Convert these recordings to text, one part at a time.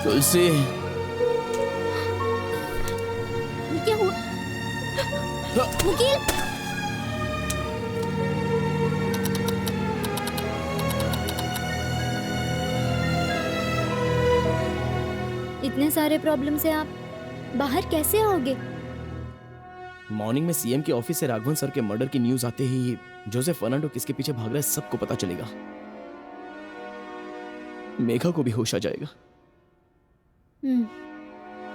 तुलसी, क्या हुआ? मुकील, इतने सारे प्रॉब्लम से आप बाहर कैसे आओगे? मॉर्निंग में सीएम के ऑफिस से राघवन सर के मर्डर की न्यूज आते ही जोसेफ फर्नांडो किसके पीछे भाग रहा है सबको पता चलेगा। मेघा को भी होश आ जाएगा।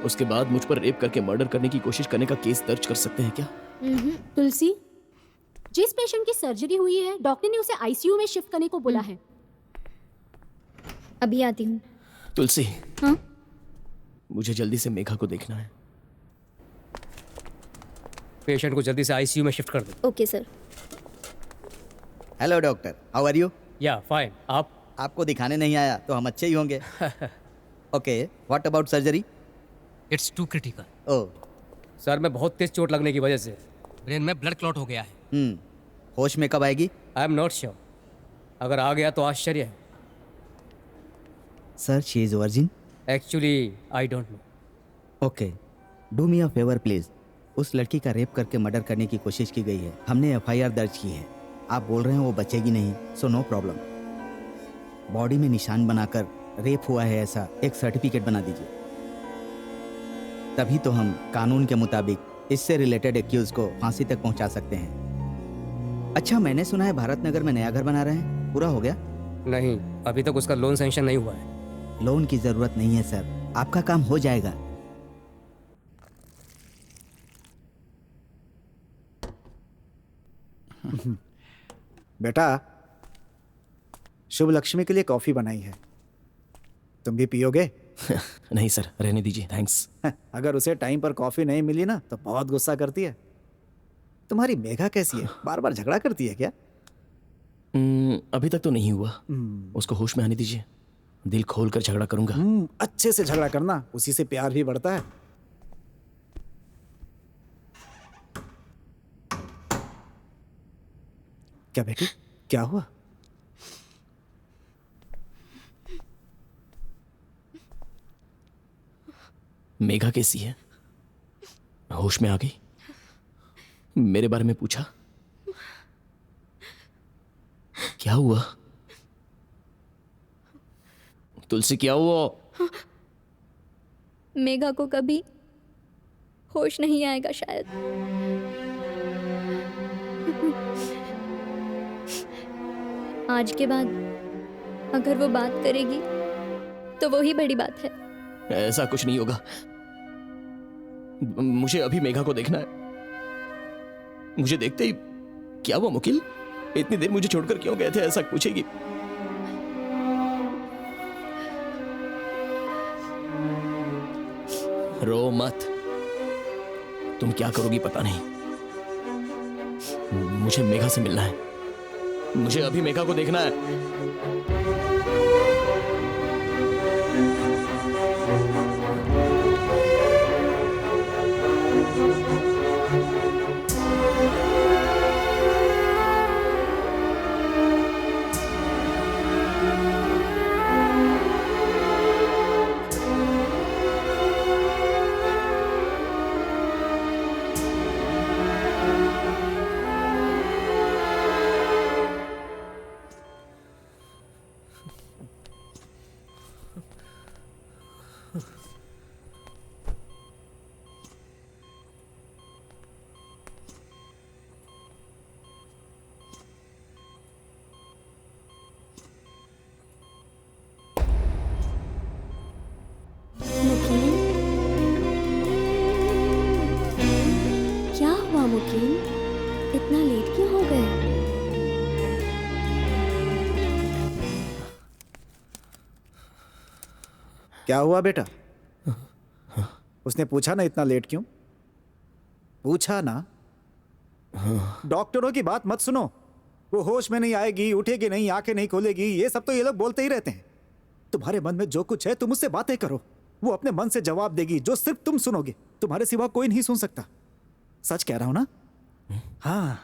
उसके बाद मुझ पर रेप करके मर्डर करने की कोशिश करने का केस दर्ज कर सकते हैं क्या? तुलसी, जिस पेशेंट की सर्जरी हुई है डॉक्टर ने उसे आईसीयू में शिफ्ट करने को बोला है। अभी आती हूँ। तुलसी, हाँ? मुझे जल्दी से मेघा को देखना है। पेशेंट को जल्दी से आईसीयू में शिफ्ट कर दो। Okay sir. Hello doctor, how are you? या फाइन। आपको दिखाने नहीं आया तो हम अच्छे ही होंगे। Okay, what about surgery? It's too critical. Oh, सर में बहुत तेज चोट लगने की वजह से ब्रेन में ब्लड क्लॉट हो गया है। होश में कब आएगी? I am not sure. अगर आ गया तो आश्चर्य है। Sir, she is virgin. Actually I don't know. Okay, do me a favour please. उस लड़की का रेप करके मर्डर करने की कोशिश की गई है। हमने एफआईआर दर्ज की है। आप बोल रहे हैं वो बचेगी नहीं, सो नो प्रॉब्लम। बॉडी में निशान बनाकर रेप हुआ है ऐसा एक सर्टिफिकेट बना दीजिए, तभी तो हम कानून के मुताबिक इससे रिलेटेड एक्यूज को फांसी तक पहुंचा सकते हैं। अच्छा, मैंने सुना है भारत नगर में नया घर बना रहे हैं, पूरा हो गया? नहीं, अभी तक उसका लोन सैंक्शन नहीं हुआ है। लोन की जरूरत नहीं है सर, आपका काम हो जाएगा। बेटा, शुभ लक्ष्मी के लिए कॉफी बनाई है, तुम भी पियोगे? नहीं सर, रहने दीजिए, थैंक्स। अगर उसे टाइम पर कॉफी नहीं मिली ना तो बहुत गुस्सा करती है। तुम्हारी मेघा कैसी है? बार बार झगड़ा करती है क्या? अभी तक तो नहीं हुआ। उसको होश में आने दीजिए, दिल खोल कर झगड़ा करूंगा। अच्छे से झगड़ा करना, उसी से प्यार भी बढ़ता है। क्या बेटी, क्या हुआ? मेघा कैसी है? होश में आ गई? मेरे बारे में पूछा? क्या हुआ? तुलसी, क्या हुआ? मेघा को कभी होश नहीं आएगा शायद। आज के बाद अगर वो बात करेगी तो वो ही बड़ी बात है। ऐसा कुछ नहीं होगा। मुझे अभी मेघा को देखना है। मुझे देखते ही क्या हुआ मुकिल? इतनी देर मुझे छोड़कर क्यों गए थे, ऐसा पूछेगी। रो मत, तुम क्या करोगी पता नहीं। मुझे मेघा से मिलना है, मुझे अभी मेघा को देखना है। मुकीम, इतना लेट क्यों हो गए? क्या हुआ बेटा? उसने पूछा ना इतना लेट क्यों? पूछा ना? डॉक्टरों की बात मत सुनो। वो होश में नहीं आएगी, उठेगी नहीं, आंखें नहीं खोलेगी, ये सब तो ये लोग बोलते ही रहते हैं। तुम्हारे मन में जो कुछ है तुम उससे बातें करो, वो अपने मन से जवाब देगी जो सिर्फ तुम सुनोगे। तुम्हारे सिवा कोई नहीं सुन सकता। सच कह रहा हूं ना? हाँ।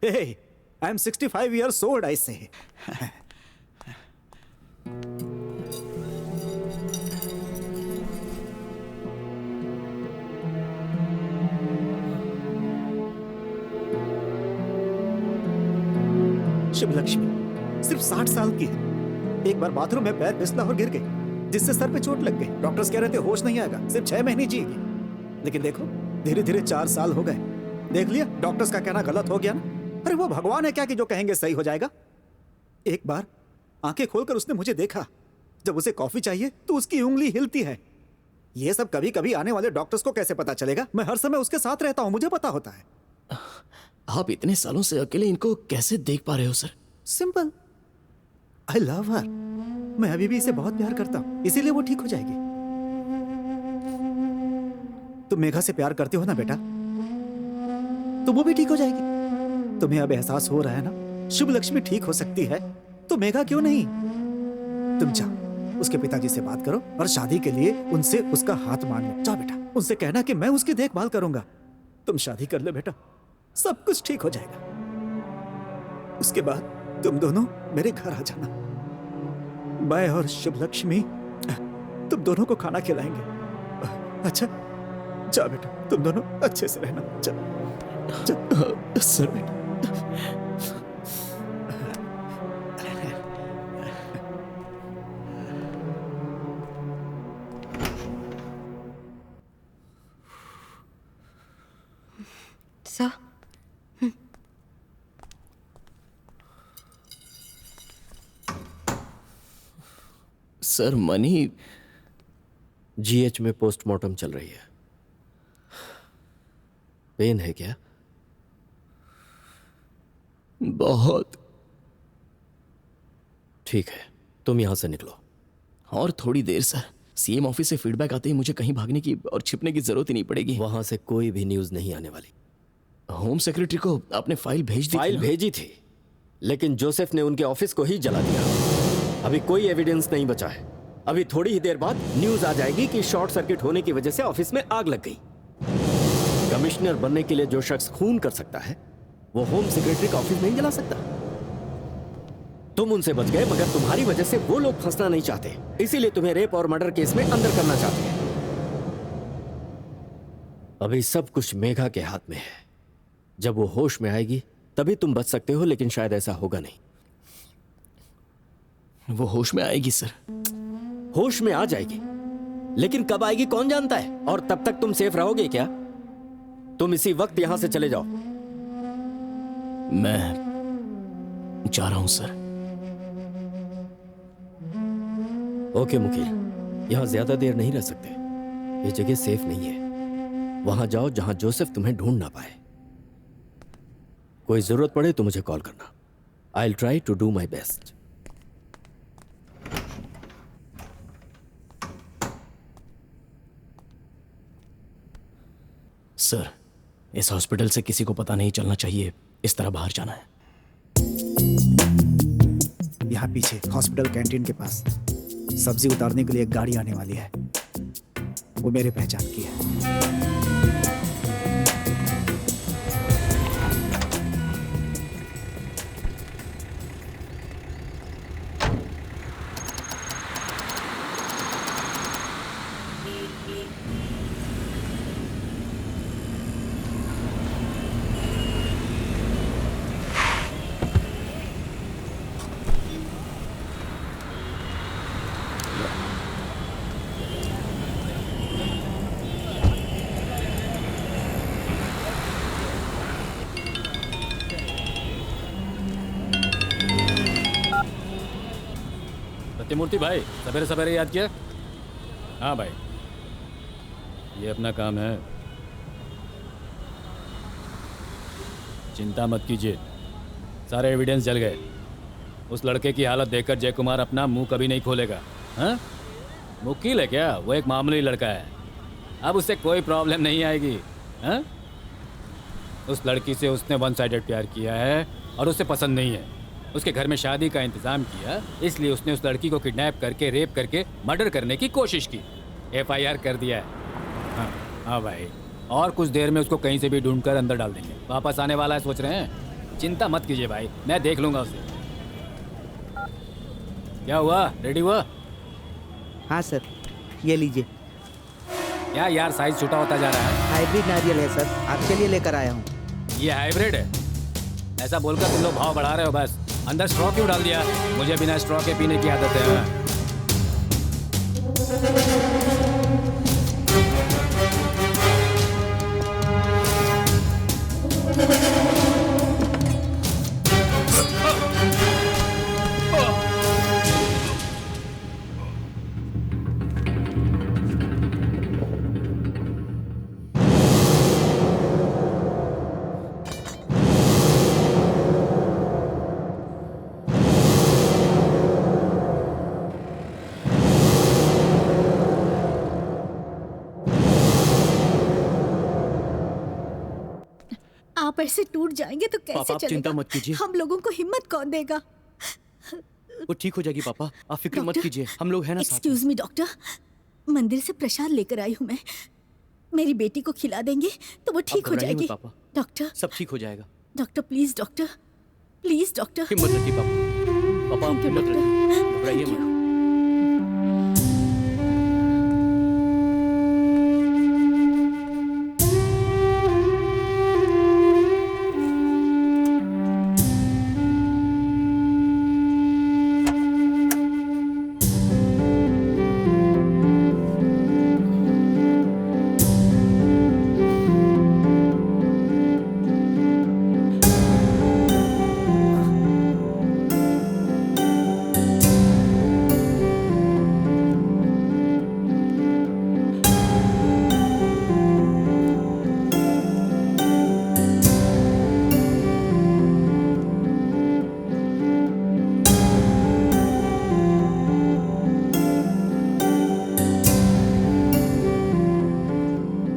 Hey, I am 65 years old, I say. शुभ लक्ष्मी सिर्फ 60 साल की है। एक बार बाथरूम में पैर फिसला और गिर गई, जिससे सर पे चोट लग गई। डॉक्टर्स कह रहे थे होश नहीं आएगा, सिर्फ 6 महीने जिएगी। लेकिन देखो धीरे धीरे 4 साल हो गए। देख लिया, डॉक्टर्स का कहना गलत हो गया ना। अरे वो भगवान है क्या कि जो कहेंगे सही हो जाएगा। एक बार आंखें खोलकर उसने मुझे देखा। जब उसे कॉफी चाहिए तो उसकी उंगली हिलती है। ये सब कभी कभी आने वाले डॉक्टर्स को कैसे पता चलेगा? मैं हर समय उसके साथ रहता हूं, मुझे पता होता है। आप इतने सालों से अकेले इनको कैसे देख पा रहे हो सर? सिंपल, आई लव हर। मैं अभी भी इसे बहुत प्यार करता हूं, इसीलिए वो ठीक हो जाएगी। तुम मेघा से प्यार करते हो ना बेटा, तो वो भी ठीक हो जाएगी। तुम्हें अब एहसास हो रहा है ना, शुभ लक्ष्मी ठीक हो सकती है तो मेघा क्यों नहीं? तुम जाओ उसके पिताजी से बात करो और शादी के लिए उनसे उसका हाथ मांग लो। जाओ बेटा, उनसे कहना कि मैं उसकी देखभाल करूंगा। तुम शादी कर लो बेटा, सब कुछ ठीक हो जाएगा। उसके बाद तुम दोनों मेरे घर आ जाना। मैं और शुभ लक्ष्मी तुम दोनों को खाना खिलाएंगे। अच्छा जाओ बेटा, तुम दोनों अच्छे से रहना। जाओ सर बेटा। सर सर मनी जीएच में पोस्टमार्टम चल रही है। पेन है क्या? बहुत। ठीक है, तुम यहां से निकलो। और थोड़ी देर सर, सीएम ऑफिस से फीडबैक आते ही मुझे कहीं भागने की और छिपने की जरूरत ही नहीं पड़ेगी। वहां से कोई भी न्यूज नहीं आने वाली। होम सेक्रेटरी को आपने फाइल भेज दी? फाइल भेजी थी, लेकिन जोसेफ ने उनके ऑफिस को ही जला दिया। अभी कोई एविडेंस नहीं बचा है। अभी थोड़ी ही देर बाद न्यूज आ जाएगी कि शॉर्ट सर्किट होने की वजह से ऑफिस में आग लग गई। कमिश्नर बनने के लिए जो शख्स खून कर सकता है, वो होम सेक्रेटरी का ऑफिस नहीं जला सकता। तुम उनसे बच गए, मगर तुम्हारी वजह से वो लोग फंसना नहीं चाहते, इसीलिए तुम्हें रेप और मर्डर केस में अंदर करना चाहते हैं। अभी सब कुछ मेघा के हाथ में है। जब वो होश में आएगी तभी तुम बच सकते हो, लेकिन शायद ऐसा होगा नहीं। वो होश में आएगी सर? होश में आ जाएगी, लेकिन कब आएगी कौन जानता है। और तब तक तुम सेफ रहोगे क्या? तुम इसी वक्त यहां से चले जाओ। मैं जा रहा हूं सर। ओके मुकील, यहां ज्यादा देर नहीं रह सकते। ये जगह सेफ नहीं है। वहां जाओ जहां जोसेफ तुम्हें ढूंढ ना पाए। कोई जरूरत पड़े तो मुझे कॉल करना। I will try to do my best. Sir, इस हॉस्पिटल से किसी को पता नहीं चलना चाहिए इस तरह बाहर जाना है। यहाँ पीछे हॉस्पिटल कैंटीन के पास सब्जी उतारने के लिए एक गाड़ी आने वाली है। वो मेरे पहचान की है। सत्यमूर्ति भाई, सवेरे सवेरे याद किया? हाँ भाई, ये अपना काम है, चिंता मत कीजिए। सारे एविडेंस जल गए। उस लड़के की हालत देखकर जय कुमार अपना मुंह कभी नहीं खोलेगा। हाँ, मुकील है क्या? वो एक मामूली लड़का है, अब उससे कोई प्रॉब्लम नहीं आएगी। हाँ, उस लड़की से उसने वन साइडेड प्यार किया है और उसे पसंद नहीं है। उसके घर में शादी का इंतज़ाम किया, इसलिए उसने उस लड़की को किडनैप करके, रेप करके मर्डर करने की कोशिश की। FIR कर दिया है। हाँ हाँ भाई, और कुछ देर में उसको कहीं से भी ढूंढकर अंदर डाल देंगे। वापस आने वाला है सोच रहे हैं? चिंता मत कीजिए भाई, मैं देख लूँगा उसे। क्या हुआ, रेडी हुआ? हाँ सर, ये लीजिए। क्या यार, साइज छोटा होता जा रहा है। हाइब्रिड नारियल है सर, आपके लिए लेकर आया हूँ। ये हाइब्रिड है? ऐसा बोलकर तुम लोग भाव बढ़ा रहे हो बस। अंदर स्ट्रॉ क्यों डाल दिया? मुझे बिना स्ट्रॉ के पीने की आदत है। आप ऐसे टूट जाएंगे तो कैसे पापा, आप चलेगा? चिंता मत कीजिए। हम लोगों को हिम्मत कौन देगा? वो ठीक हो जाएगी पापा, आप फिक्र मत कीजिए, हम लोग हैं ना साथ में। एक्सक्यूज मी डॉक्टर, मंदिर से प्रसाद लेकर आई हूँ मैं। मेरी बेटी को खिला देंगे तो वो ठीक हो घबराइए मत जाएगी। पापा, डॉक्टर, सब ठीक हो जाएगा। Doctor please, doctor please, doctor हिम्मत रखिए पापा, पापा आप हिम्मत रखिए, घबराइए मत।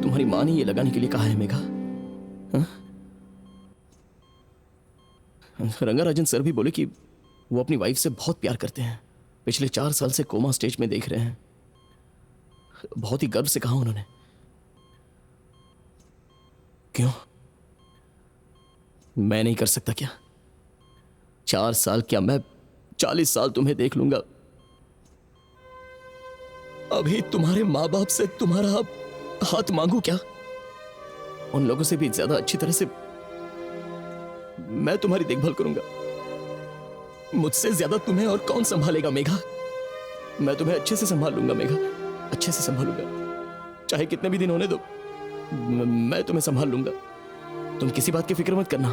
तुम्हारी माँ ने ये लगाने के लिए कहा है मेघा? हाँ? रंगाराजन सर भी बोले कि वो अपनी वाइफ से बहुत प्यार करते हैं, पिछले 4 साल से कोमा स्टेज में देख रहे हैं। बहुत ही गर्व से कहा उन्होंने। क्यों मैं नहीं कर सकता क्या? 4 साल क्या, मैं 40 साल तुम्हें देख लूंगा। अभी तुम्हारे माँ बाप से तुम्हारा हाथ मांगू क्या? उन लोगों से भी ज्यादा अच्छी तरह से मैं तुम्हारी देखभाल करूंगा। मुझसे ज्यादा तुम्हें और कौन संभालेगा मेघा? मैं तुम्हें अच्छे से संभाल लूंगा मेघा, अच्छे से संभालूंगा। चाहे कितने भी दिन होने दो, मैं तुम्हें संभाल लूंगा। तुम किसी बात की फिक्र मत करना।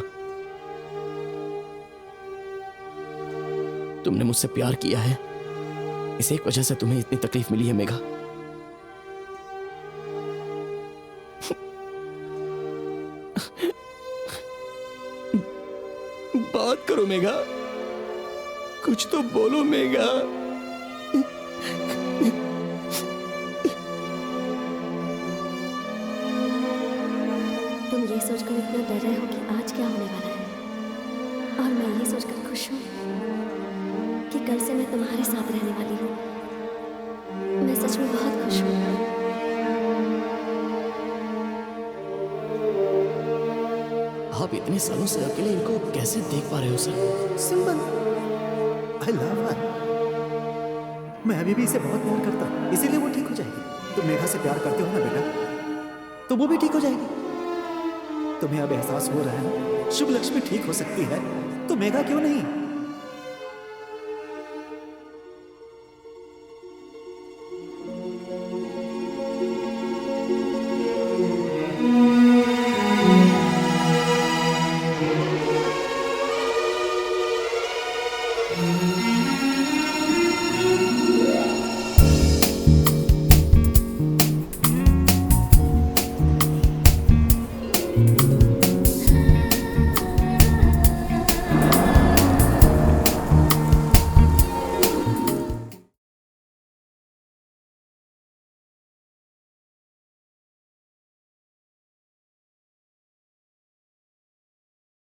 तुमने मुझसे प्यार किया है, इस एक वजह से तुम्हें इतनी तकलीफ मिली है मेघा। बात करो मेघा, कुछ तो बोलो मेघा। तुम ये सोचकर इतना डर रहे हो कि आज क्या होने वाला है, और मैं ये सोचकर खुश हूँ कि कल से मैं तुम्हारे साथ रहने वाली हूँ। मैं सच में बहुत खुश हूँ। आप इतने सालों से अकेले इनको कैसे देख पा रहे हो सर? सिंपल, आई लव हर। मैं अभी भी इसे बहुत प्यार करता हूँ, इसीलिए वो ठीक हो जाएगी। तुम मेघा से प्यार करते हो ना बेटा, तो वो भी ठीक हो जाएगी। तुम्हें अब एहसास हो रहा है ना, शुभ लक्ष्मी ठीक हो सकती है, तो मेघा क्यों नहीं?